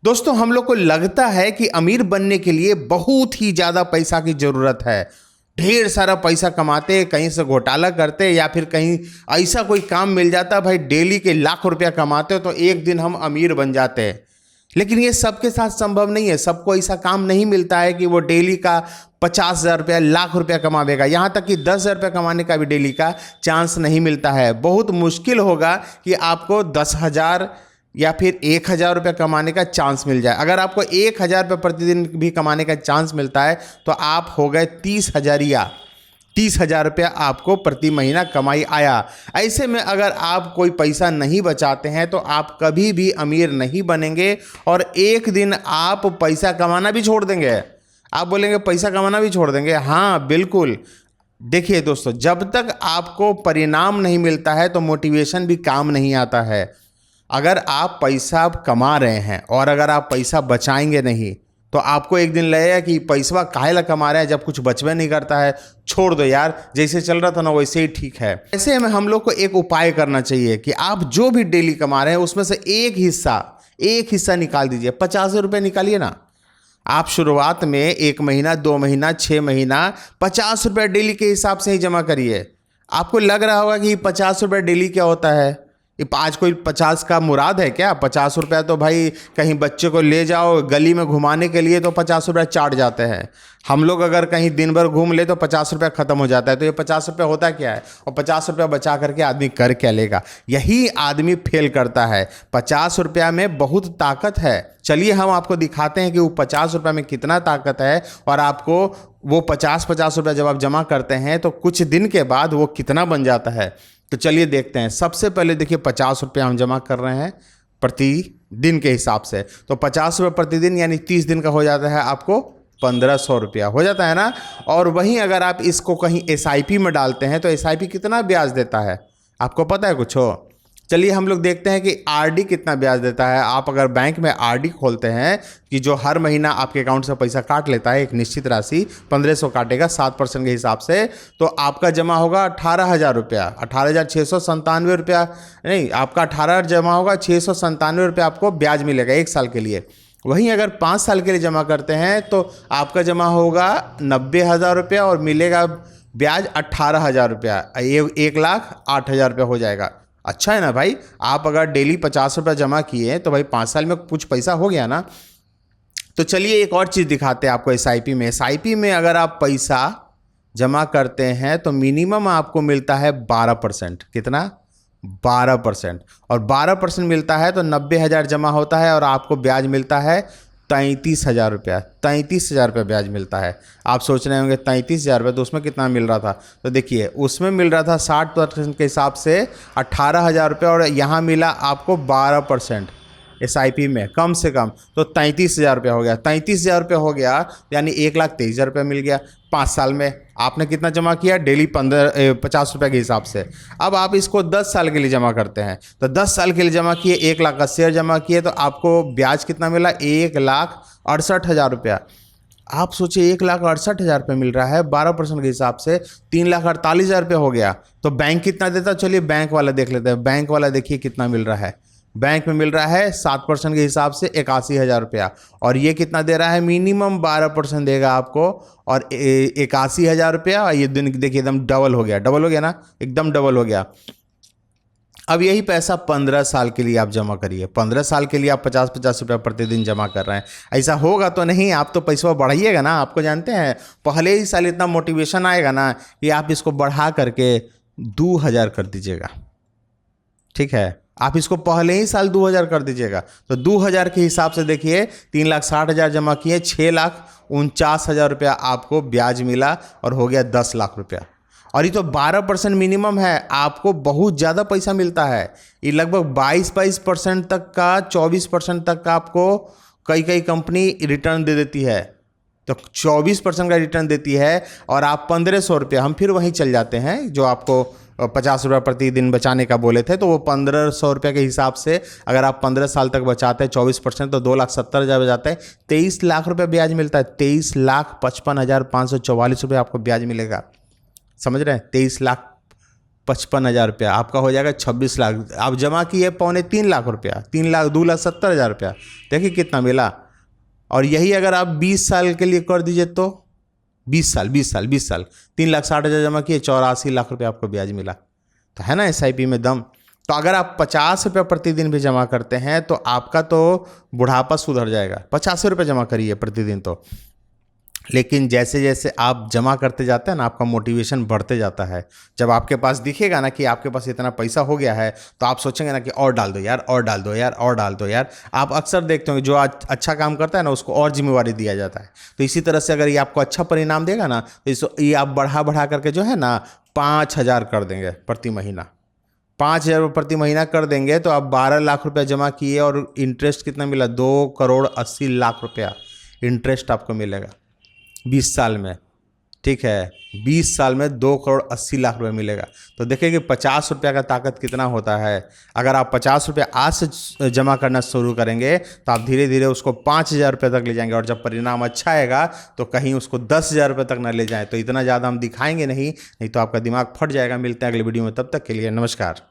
दोस्तों, हम लोग को लगता है कि अमीर बनने के लिए बहुत ही ज़्यादा पैसा की ज़रूरत है। ढेर सारा पैसा कमाते, कहीं से घोटाला करते या फिर कहीं ऐसा कोई काम मिल जाता भाई, डेली के लाख रुपया कमाते तो एक दिन हम अमीर बन जाते हैं। लेकिन ये सबके साथ संभव नहीं है। सबको ऐसा काम नहीं मिलता है कि वो डेली का 50,000 रुपया, लाख रुपया कमावेगा। यहाँ तक कि 10,000 रुपया कमाने का भी डेली का चांस नहीं मिलता है। बहुत मुश्किल होगा कि आपको 10,000 या फिर 1,000 रुपया कमाने का चांस मिल जाए। अगर आपको 1,000 रुपये प्रतिदिन भी कमाने का चांस मिलता है तो आप हो गए 30,000 30,000 रुपया आपको प्रति महीना कमाई आया। ऐसे में अगर आप कोई पैसा नहीं बचाते हैं तो आप कभी भी अमीर नहीं बनेंगे और एक दिन आप पैसा कमाना भी छोड़ देंगे। आप बोलेंगे पैसा कमाना भी छोड़ देंगे? हाँ, बिल्कुल। देखिए दोस्तों, जब तक आपको परिणाम नहीं मिलता है तो मोटिवेशन भी काम नहीं आता है। अगर आप पैसा कमा रहे हैं और अगर आप पैसा बचाएंगे नहीं तो आपको एक दिन लगेगा कि पैसा काहे ला कमा रहे हैं जब कुछ बचवे नहीं करता है। छोड़ दो यार, जैसे चल रहा था ना वैसे ही ठीक है। ऐसे में हम लोग को एक उपाय करना चाहिए कि आप जो भी डेली कमा रहे हैं उसमें से एक हिस्सा निकाल दीजिए। 50 रुपये निकालिए ना। आप शुरुआत में 1 महीना, 2 महीना, 6 महीना 50 रुपये डेली के हिसाब से ही जमा करिए। आपको लग रहा होगा कि 50 रुपये डेली क्या होता है, ये आज कोई 50 का मुराद है क्या? 50 रुपया तो भाई कहीं बच्चे को ले जाओ गली में घुमाने के लिए तो 50 रुपया चाट जाते हैं। हम लोग अगर कहीं दिन भर घूम ले तो 50 रुपया ख़त्म हो जाता है। तो ये 50 रुपया होता क्या है और 50 रुपया बचा करके आदमी कर क्या लेगा? यही आदमी फेल करता है। 50 रुपया में बहुत ताकत है। चलिए हम आपको दिखाते हैं कि वो 50 रुपया में कितना ताकत है और आपको वो 50 रुपया जब आप जमा करते हैं तो कुछ दिन के बाद वो कितना बन जाता है। तो चलिए देखते हैं। सबसे पहले देखिए 50 रुपया हम जमा कर रहे हैं प्रतिदिन के हिसाब से। तो 50 रुपये प्रतिदिन यानी 30 दिन का हो जाता है आपको 1,500 रुपया हो जाता है ना। और वहीं अगर आप इसको कहीं SIP में डालते हैं तो SIP कितना ब्याज देता है आपको पता है कुछ हो? चलिए हम लोग देखते हैं कि RD कितना ब्याज देता है। आप अगर बैंक में RD खोलते हैं कि जो हर महीना आपके अकाउंट से पैसा काट लेता है, एक निश्चित राशि 1,500 काटेगा 7% के हिसाब से, तो आपका जमा होगा 18,000 रुपया, 18,697 रुपया नहीं, आपका 18,000 जमा होगा, 697 रुपया आपको ब्याज मिलेगा 1 साल के लिए। वहीं अगर 5 साल के लिए जमा करते हैं तो आपका जमा होगा 90,000 रुपया और मिलेगा ब्याज 18,000 रुपया। ये 1,08,000 रुपया हो जाएगा। अच्छा है ना भाई। आप अगर डेली 50 रुपया जमा किए तो भाई 5 साल में कुछ पैसा हो गया ना। तो चलिए एक और चीज़ दिखाते हैं आपको SIP में। SIP में अगर आप पैसा जमा करते हैं तो मिनिमम आपको मिलता है 12%। कितना? 12%। और 12% मिलता है तो 90,000 जमा होता है और आपको ब्याज मिलता है 33,000 रुपया। 33,000 रुपया ब्याज मिलता है। आप सोच रहे होंगे 33,000 रुपये तो उसमें कितना मिल रहा था? तो देखिए उसमें मिल रहा था 60% के हिसाब से 18,000 रुपये और यहाँ मिला आपको 12% SIP में कम से कम, तो 33,000 रुपया हो गया। 33,000 रुपया हो गया यानी 1,23,000 रुपया मिल गया 5 साल में। आपने कितना जमा किया? डेली 50 रुपये के हिसाब से। अब आप इसको 10 साल के लिए जमा करते हैं तो 10 साल के लिए जमा किए, 1,80,000 जमा किए तो आपको ब्याज कितना मिला? 1,68,000 रुपया। आप सोचिए 1,68,000 रुपये मिल रहा है 12% के हिसाब से, 3,48,000 रुपये हो गया। तो बैंक कितना देता? चलिए बैंक वाला देख लेते हैं। बैंक वाला देखिए कितना मिल रहा है। बैंक में मिल रहा है 7% के हिसाब से 81,000 रुपया और ये कितना दे रहा है? मिनिमम 12% देगा आपको और 81,000 रुपया। और ये दिन देखिए एकदम डबल हो गया ना, एकदम डबल हो गया। अब यही पैसा 15 साल के लिए आप जमा करिए। 15 साल के लिए आप 50-50 रुपया प्रतिदिन जमा कर रहे हैं। ऐसा होगा तो नहीं, आप तो पैसा बढ़ाइएगा ना। आपको जानते हैं पहले ही साल इतना मोटिवेशन आएगा ना कि आप इसको बढ़ा करके 2,000 कर दीजिएगा। ठीक है, आप इसको पहले ही साल 2,000 कर दीजिएगा। तो 2,000 के हिसाब से देखिए 3,60,000 जमा किए, 6,49,000 रुपया आपको ब्याज मिला और हो गया 10 लाख रुपया। और ये तो 12% मिनिमम है। आपको बहुत ज़्यादा पैसा मिलता है। ये लगभग 22% तक का, 24% तक का आपको कई कंपनी रिटर्न दे देती है। तो 24% का रिटर्न देती है और आप 1,500 रुपया, हम फिर वहीं चल जाते हैं जो आपको 50 रुपया प्रतिदिन बचाने का बोले थे। तो वो 1,500 रुपये के हिसाब से अगर आप 15 साल तक बचाते हैं 24% तो 2,70,000 बचाते हैं, 23 लाख रुपये ब्याज मिलता है। 23,55,544 रुपये आपको ब्याज मिलेगा। समझ रहे हैं? 23 लाख 55,000 रुपया, आपका हो जाएगा 26 लाख। आप जमा किए 2.25 लाख रुपया, 3 लाख 2,70,000 रुपया, देखिए कितना मिला। और यही अगर आप 20 साल के लिए कर दीजिए तो 20 साल 3,60,000 जमा किए, 84 लाख रुपया आपको ब्याज मिला। तो है ना SIP में दम। तो अगर आप 50 रुपये प्रतिदिन भी जमा करते हैं तो आपका तो बुढ़ापा सुधर जाएगा। 50 रुपये जमा करिए प्रतिदिन तो। लेकिन जैसे जैसे आप जमा करते जाते हैं ना, आपका मोटिवेशन बढ़ते जाता है। जब आपके पास दिखेगा ना कि आपके पास इतना पैसा हो गया है, तो आप सोचेंगे ना कि और डाल दो यार, और डाल दो यार, और डाल दो यार। आप अक्सर देखते होंगे जो आज अच्छा काम करता है ना, उसको और जिम्मेवारी दिया जाता है। तो इसी तरह से अगर ये आपको अच्छा परिणाम देगा ना, तो ये आप बढ़ा बढ़ा करके जो है ना 5,000 कर देंगे प्रति महीना। 5,000 प्रति महीना कर देंगे तो आप 12 लाख रुपया जमा किए और इंटरेस्ट कितना मिला, 2,80,00,000 रुपया इंटरेस्ट आपको मिलेगा 20 साल में। ठीक है, 20 साल में 2,80,00,000 रुपये मिलेगा। तो देखिए कि 50 रुपया का ताकत कितना होता है। अगर आप 50 रुपया आज से जमा करना शुरू करेंगे तो आप धीरे धीरे उसको 5,000 रुपये तक ले जाएंगे। और जब परिणाम अच्छा आएगा तो कहीं उसको 10,000 रुपये तक ना ले जाएं। तो इतना ज़्यादा हम दिखाएंगे नहीं तो आपका दिमाग फट जाएगा। मिलते हैं अगले वीडियो में, तब तक के लिए नमस्कार।